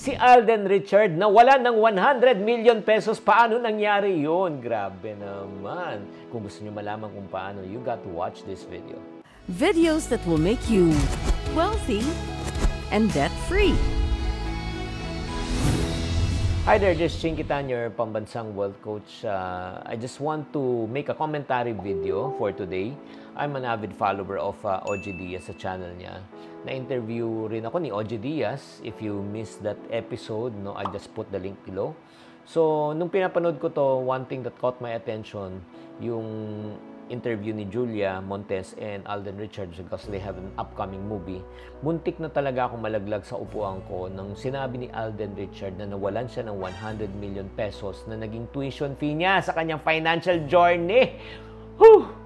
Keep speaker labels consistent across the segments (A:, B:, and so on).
A: Si Alden Richard nawalan ng 100 million pesos. Paano nangyari yun? Grabe naman. Kung gusto nyo malaman kung paano, you got to watch this video.
B: Videos that will make you wealthy and debt-free.
A: Hi there, this is Chinky Tan, your pambansang wealth coach. I just want to make a commentary video for today. I'm an avid follower of OG Diaz sa channel niya. Na-interview rin ako ni OG Diaz. If you missed that episode, no, I just put the link below. So, nung pinapanood ko to, one thing that caught my attention, yung interview ni Julia Montes and Alden Richards because they have an upcoming movie. Muntik na talaga akong malaglag sa upuan ko nang sinabi ni Alden Richard na nawalan siya ng 100 million pesos na naging tuition fee niya sa kanyang financial journey. Whew!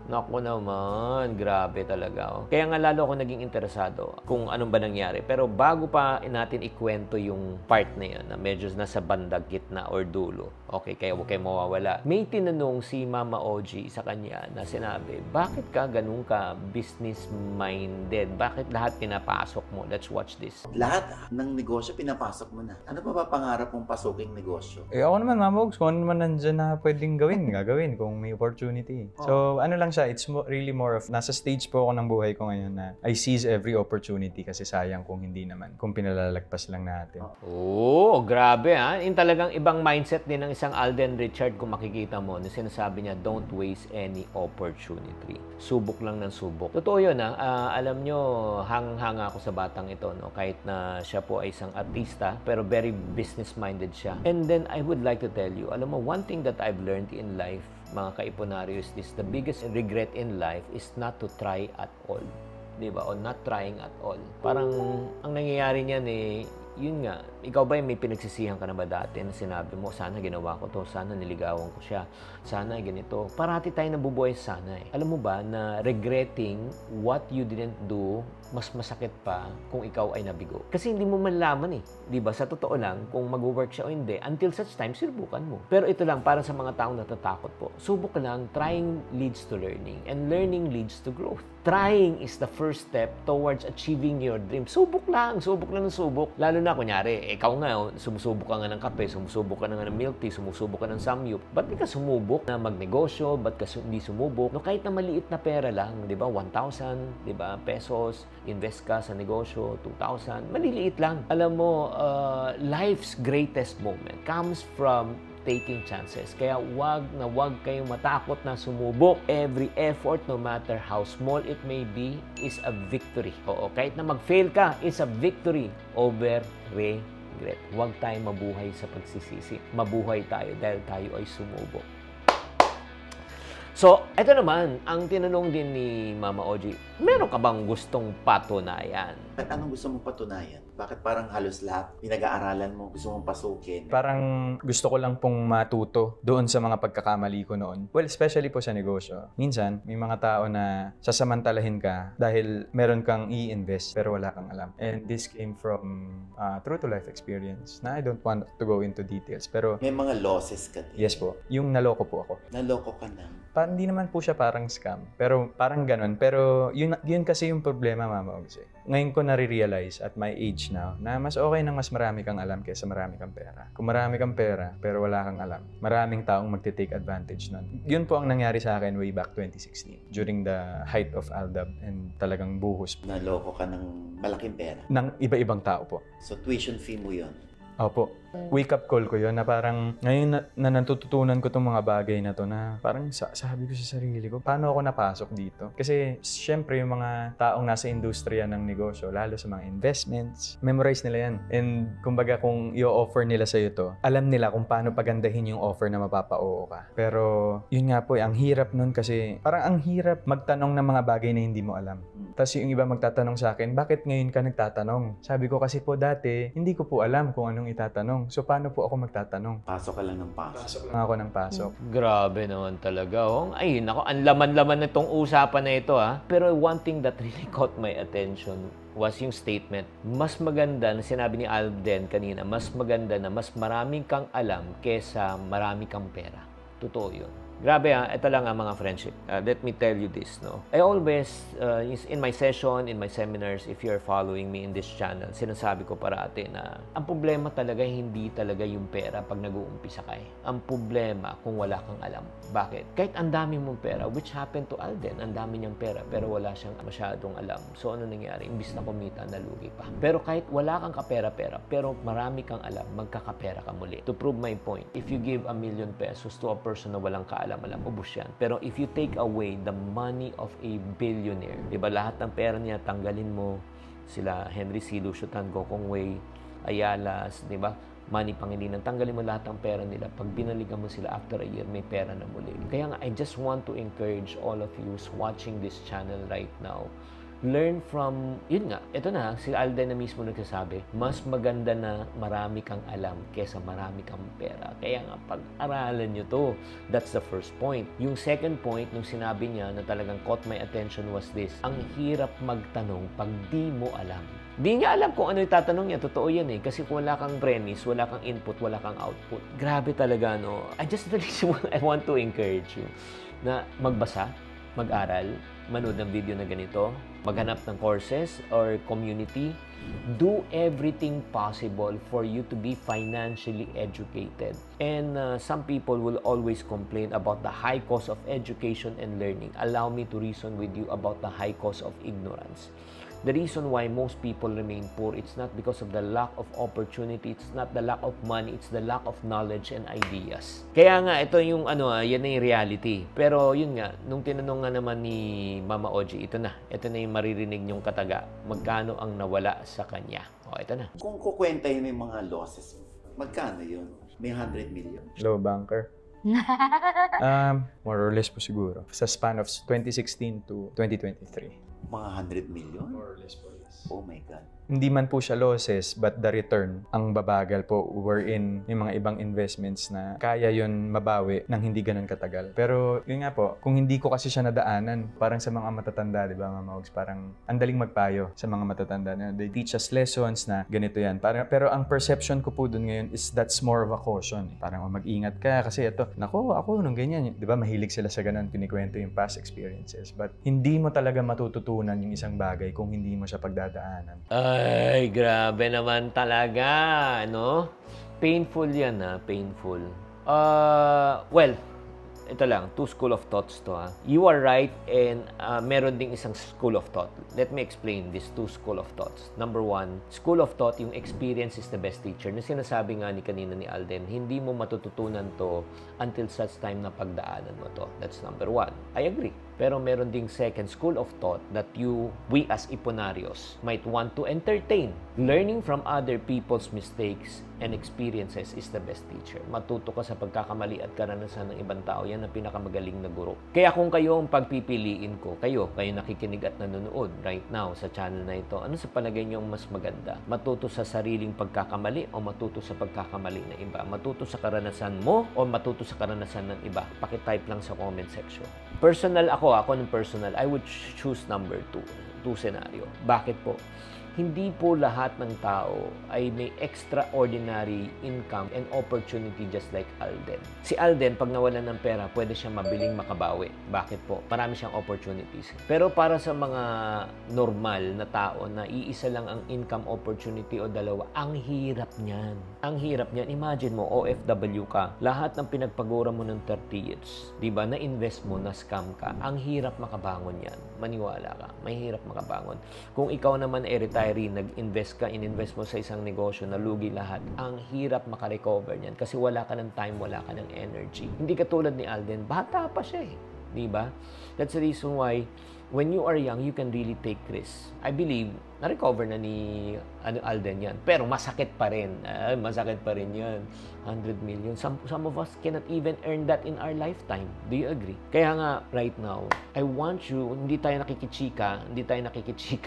A: Naku naman, grabe talaga. Oh. Kaya nga lalo ako naging interesado kung anong ba nangyari. Pero bago pa natin ikwento yung part na yan, na medyo nasa bandang gitna or dulo, okay, kaya huwag kayo mawawala. May tinanong si Mama OG sa kanya na sinabi, bakit ka ganun ka business-minded? Bakit lahat pinapasok mo? Let's watch this.
C: Lahat ng negosyo pinapasok mo na. Ano pa ba pangarap mong pasuking negosyo?
D: Eh ako naman, Mama Ogs, kung ano naman nandyan na pwedeng gawin, gagawin kung may opportunity. So, ano lang siya, it's really more of, nasa stage po ako ng buhay ko ngayon na I seize every opportunity kasi sayang kung hindi naman, kung pinalalagpas lang natin.
A: Oh, grabe ha. Yung talagang ibang mindset din ng isang Alden Richard kung makikita mo na sinasabi niya, don't waste any opportunity. Subok lang ng subok. Totoo yun ha. Alam nyo, hanga ako sa batang ito, no? Kahit na siya po ay isang artista, pero very business-minded siya. And then, I would like to tell you, alam mo, one thing that I've learned in life, mga kaiponaryo, is this: the biggest regret in life is not to try at all. Diba? O not trying at all. Parang, ang nangyayari niyan yun nga, ikaw ba may pinagsisihan ka na ba dati na sinabi mo, sana ginawa ko to, sana niligawan ko siya, sana ganito. Parati tayo nabubuhay sana eh. Alam mo ba na regretting what you didn't do, mas masakit pa kung ikaw ay nabigo. Kasi hindi mo malaman eh. Diba? Sa totoo lang, kung mag-work siya o hindi, until such time, sinubukan mo. Pero ito lang, para sa mga taong natatakot po. Subok lang, trying leads to learning, and learning leads to growth. Trying is the first step towards achieving your dream. Subok lang ng subok. Lalo na, kunyari, ikaw nga, sumusubok ka nga ng kape, sumusubok ka nga ng milk tea, sumusubok ka ng samyup. Ba't di ka sumubok na magnegosyo? Ba't ka hindi sumubok? No, kahit na maliit na pera lang, di ba? 1,000, di ba? Pesos, invest ka sa negosyo, 2,000. Maliliit lang. Alam mo, life's greatest moment comes from taking chances. Kaya wag kayong matakot na sumubok. Every effort, no matter how small it may be, is a victory. Oo, kahit na mag-fail ka, is a victory over regret. Huwag tayong mabuhay sa pagsisisi. Mabuhay tayo dahil tayo ay sumubok. So, ito naman, ang tinanong din ni Mama OG, meron ka bang gustong patunayan?
C: At anong gusto mong patunayan? Bakit parang halos lahat pinag-aaralan mo, gusto mong pasukin?
D: Parang gusto ko lang pong matuto doon sa mga pagkakamali ko noon. Well, especially po sa negosyo. Minsan, may mga tao na sasamantalahin ka dahil meron kang i-invest pero wala kang alam. And this came from true-to-life experience na I don't want to go into details. Pero
C: May mga losses ka din.
D: yes po, yung naloko po ako.
C: Naloko ka na.
D: Hindi naman po siya parang scam. Pero parang ganun. Pero yun kasi yung problema, Mama Ogs. Ngayon ko nare-realize at my age now na mas okay nang mas marami kang alam kaysa marami kang pera. Kung marami kang pera pero wala kang alam, maraming taong magte-take advantage nun. Yun po ang nangyari sa akin way back 2016 during the height of Aldab and talagang buhos.
C: Naloko ka ng malaking pera.
D: Ng iba-ibang tao po.
C: So tuition fee mo yun.
D: Opo. Wake-up call ko yun na parang ngayon na natututunan ko itong mga bagay na to na parang sabi ko sa sarili ko, paano ako napasok dito? Kasi syempre yung mga taong nasa industriya ng negosyo, lalo sa mga investments, memorize nila yan. And kumbaga kung i-offer nila sa'yo to, alam nila kung paano pagandahin yung offer na mapapa-oo ka. Pero yun nga po, ang hirap nun kasi parang ang hirap magtanong ng mga bagay na hindi mo alam. Tapos yung iba magtatanong sa akin, bakit ngayon ka nagtatanong? Sabi ko kasi po dati, hindi ko po alam kung anong itatanong. So, paano po ako magtatanong?
C: Pasok ka lang ng pasok.
D: Pasok lang ako ng pasok.
A: Grabe naman talaga. Oh. Ay, nako, ang laman-laman na itong usapan na ito. Ha? Pero one thing that really caught my attention was yung statement, mas maganda, na sinabi ni Alden kanina, mas maganda na mas maraming kang alam kesa marami kang pera. Totoo yun. Grabe ito lang ang mga friendship. Let me tell you this, no? I always, in my session, in my seminars, if you're following me in this channel, sinasabi ko parati na ang problema talaga hindi talaga yung pera pag nag-uumpisa ka eh. Ang problema kung wala kang alam. Bakit? Kahit ang dami mong pera, which happened to Alden, ang dami niyang pera, pero wala siyang masyadong alam. So ano nangyari? Imbis na kumita, nalugi pa. Pero kahit wala kang kapera-pera, pero marami kang alam, magkakapera ka muli. To prove my point, if you give ₱1,000,000 to a person na walang kaalam, ubos yan. Pero if you take away the money of a billionaire, di ba lahat ng pera niya, tanggalin mo sila Henry C. Lucio Tan, Gokong Wei, Ayalas, di ba? Manny Pangilinan, tanggalin mo lahat ng pera nila. Pag binaligan mo sila after a year, may pera na muli. Kaya nga, I just want to encourage all of you who's watching this channel right now, learn from, yun nga, ito na, si Alden na mismo nagsasabi, mas maganda na marami kang alam kesa marami kang pera. Kaya nga, pag-aralan nyo to. That's the first point. Yung second point, nung sinabi niya na talagang caught my attention was this, ang hirap magtanong pag di mo alam. Di niya alam kung ano yung tatanong niya. Totoo yan eh. Kasi kung wala kang premise, wala kang input, wala kang output. Grabe talaga, no? I want to encourage you na magbasa, mag-aral, manood ng video na ganito, maghanap ng courses or community, do everything possible for you to be financially educated. And some people will always complain about the high cost of education and learning. Allow me to reason with you about the high cost of ignorance. The reason why most people remain poor, it's not because of the lack of opportunity, it's not the lack of money, it's the lack of knowledge and ideas. Kaya nga, ito yung yan na yung reality. Pero yun nga, nung tinanong nga naman ni Mama Oji, ito na yung maririnig niyong kataga. Magkano ang nawala sa kanya? O, ito na.
C: Kung kukwentahin mo yung mga losses, magkano yun? May 100 million?
D: Low banker. More or less po siguro. Sa span of 2016 to 2023.
C: Mga 100 million?
D: More or less po, yes.
C: Oh my God.
D: Hindi man po siya losses, but the return ang babagal po wherein yung mga ibang investments na kaya yun mabawi ng hindi ganun katagal. Pero yun nga po, kung hindi ko kasi siya nadaanan, parang sa mga matatanda, di ba Mama Ogs, parang andaling magpayo sa mga matatanda na they teach us lessons na ganito yan. Pero ang perception ko po dun ngayon is that's more of a caution. Parang mag-ingat ka kasi ito, nako, ako nung ganyan. Di ba mahilig sila sa ganun, kinikwento yung past experiences. But hindi mo talaga matututunan yung isang bagay kung hindi mo siya pagdadaanan.
A: Ay, grabe naman talaga, no? Painful yan, painful. Well, ito lang, two school of thoughts to, You are right, and meron ding isang school of thought. Let me explain these two school of thoughts. Number one, school of thought, yung experience is the best teacher. Na sinasabi nga ni kanina ni Alden, hindi mo matututunan to until such time na pagdaanan mo to. That's number one. I agree. Pero meron ding second school of thought that we as Iponarios might want to entertain. Learning from other people's mistakes and experiences is the best teacher. Matuto ka sa pagkakamali at karanasan ng ibang tao. Yan ang pinakamagaling na guro. Kaya kung kayo ang pagpipiliin ko, kayo nakikinig at nanonood right now sa channel na ito, ano sa palagay niyo mas maganda? Matuto sa sariling pagkakamali o matuto sa pagkakamali ng iba? Matuto sa karanasan mo o matuto sa karanasan ng iba? Pakitype lang sa comment section. Personal ako ng personal, I would choose number 2 scenario. Bakit po? Hindi po lahat ng tao ay may extraordinary income and opportunity just like Alden. Si Alden, pag nawalan ng pera, pwede siya mabiling makabawi. Bakit po? Marami siyang opportunities. Pero para sa mga normal na tao na iisa lang ang income opportunity o dalawa, ang hirap niyan. Ang hirap niyan. Imagine mo, OFW ka, lahat ng pinagpagura mo ng 30 years, di ba, na-invest mo, na-scam ka, ang hirap makabangon yan. Maniwala ka, may hirap makabangon. Kung ikaw naman ay nag-invest ka, ininvest mo sa isang negosyo na lugi lahat, ang hirap makarecover niyan kasi wala ka ng time, wala ka ng energy. Hindi katulad ni Alden, bata pa siya eh. Di ba? That's the reason why when you are young, you can really take risks. I believe, na-recover na ni Alden yan. Pero masakit pa rin. Masakit pa rin yan. 100 million. Some of us cannot even earn that in our lifetime. Do you agree? Kaya nga, right now, I want you, hindi tayo nakikichika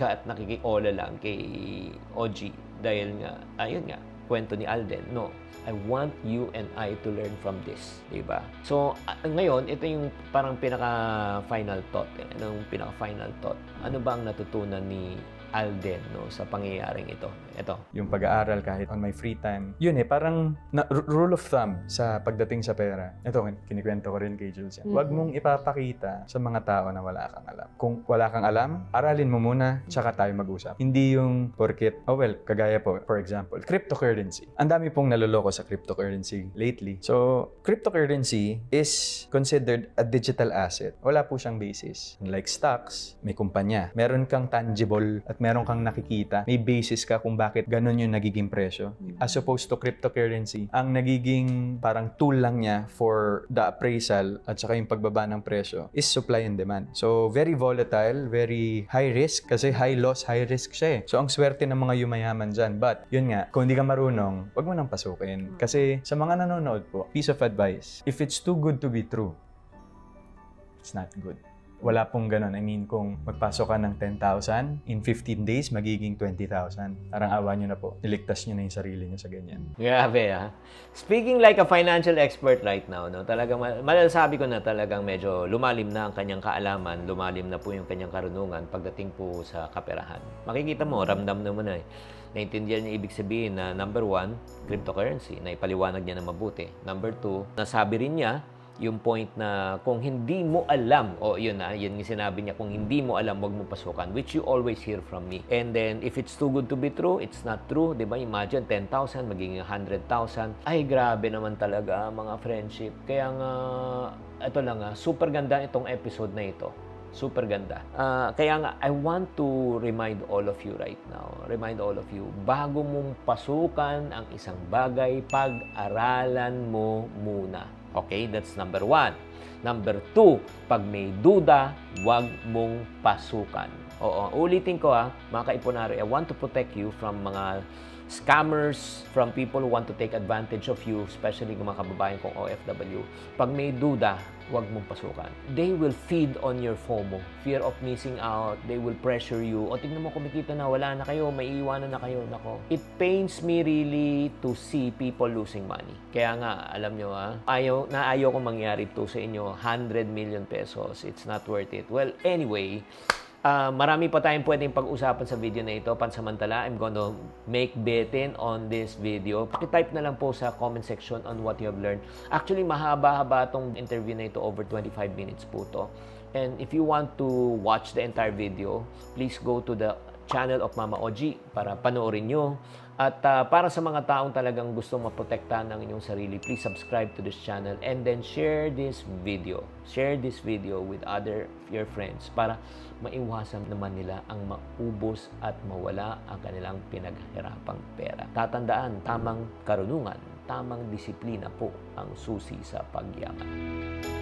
A: at nakikiola lang kay OG. Dahil nga, ayun nga, kwento ni Alden. No. I want you and I to learn from this. Diba? So, ngayon, ito yung parang pinaka-final thought. Anong pinaka-final thought? Ano ba ang natutunan ni Alden, no, sa pangyayaring ito? Ito.
D: Yung pag-aaral kahit on my free time. Yun parang rule of thumb sa pagdating sa pera. Ito, kinikwento ko rin kay Jules yan. Huwag mong ipapakita sa mga tao na wala kang alam. Kung wala kang alam, aralin mo muna, tsaka tayo mag-usap. Hindi yung porket, kagaya po, for example, cryptocurrency. Ang dami pong naloloko sa cryptocurrency lately. So, cryptocurrency is considered a digital asset. Wala po siyang basis. Like stocks, may kumpanya. Meron kang tangible at meron kang nakikita. May basis ka kung bakit ganun yung nagiging presyo. As opposed to cryptocurrency, ang nagiging parang tool lang niya for the appraisal at saka yung pagbaba ng presyo is supply and demand. So, very volatile, very high risk kasi high loss, high risk siya. So, ang swerte ng mga yumayaman dyan. But, yun nga, kung hindi ka marunong, wag mo nang pasukin. Kasi sa mga nanonood po, piece of advice, if it's too good to be true, it's not good. Wala pong ganun. I mean, kung magpasok ka ng 10,000, in 15 days, magiging 20,000. Parang awa nyo na po. Niligtas nyo na yung sarili nyo sa ganyan.
A: Grabe, ha? Speaking like a financial expert right now, no, talagang malasabi ko na talagang medyo lumalim na ang kanyang kaalaman, lumalim na po yung kanyang karunungan pagdating po sa kaperahan. Makikita mo, ramdam na mo na naintindihan niya ibig sabihin na number 1, cryptocurrency, na ipaliwanag niya na mabuti. Number 2, nasabi rin niya yung point na kung hindi mo alam, yun yung sinabi niya, kung hindi mo alam, wag mo pasukan, which you always hear from me. And then, if it's too good to be true, it's not true, diba? Imagine, 10,000, magiging 100,000. Ay, grabe naman talaga, mga friendship. Kaya nga, ito lang super ganda itong episode na ito. Super ganda. Kaya nga, I want to remind all of you right now, bago mong pasukan ang isang bagay, pag-aralan mo muna. Okay, that's number 1. Number 2, pag may duda, huwag mong pasukan. Ulitin ko mga kaipunari, I want to protect you from mga scammers, from people who want to take advantage of you, especially kung mga kababayan kong OFW. Pag may duda, huwag mong pasukan. They will feed on your FOMO, fear of missing out. They will pressure you. Tignan mo, kumikita na, wala na kayo, may iiwanan na kayo. Nako. It pains me really to see people losing money. Kaya nga, alam nyo ayaw kong mangyari to sa inyo, 100 million pesos. It's not worth it. Well, anyway, marami pa tayong pwedeng pag-usapan sa video na ito. Pansamantala, I'm gonna make betting on this video. Paki-type na lang po sa comment section on what you have learned. Actually, mahaba-haba itong interview na ito. Over 25 minutes po to. And if you want to watch the entire video, please go to the channel of Mama Oji para panoorin nyo. At para sa mga taong talagang gustong maprotektahan ng inyong sarili, please subscribe to this channel and then share this video. Share this video with your friends para maiwasan naman nila ang maubos at mawala ang kanilang pinaghirapang pera. Tatandaan, tamang karunungan, tamang disiplina po ang susi sa pagyaman.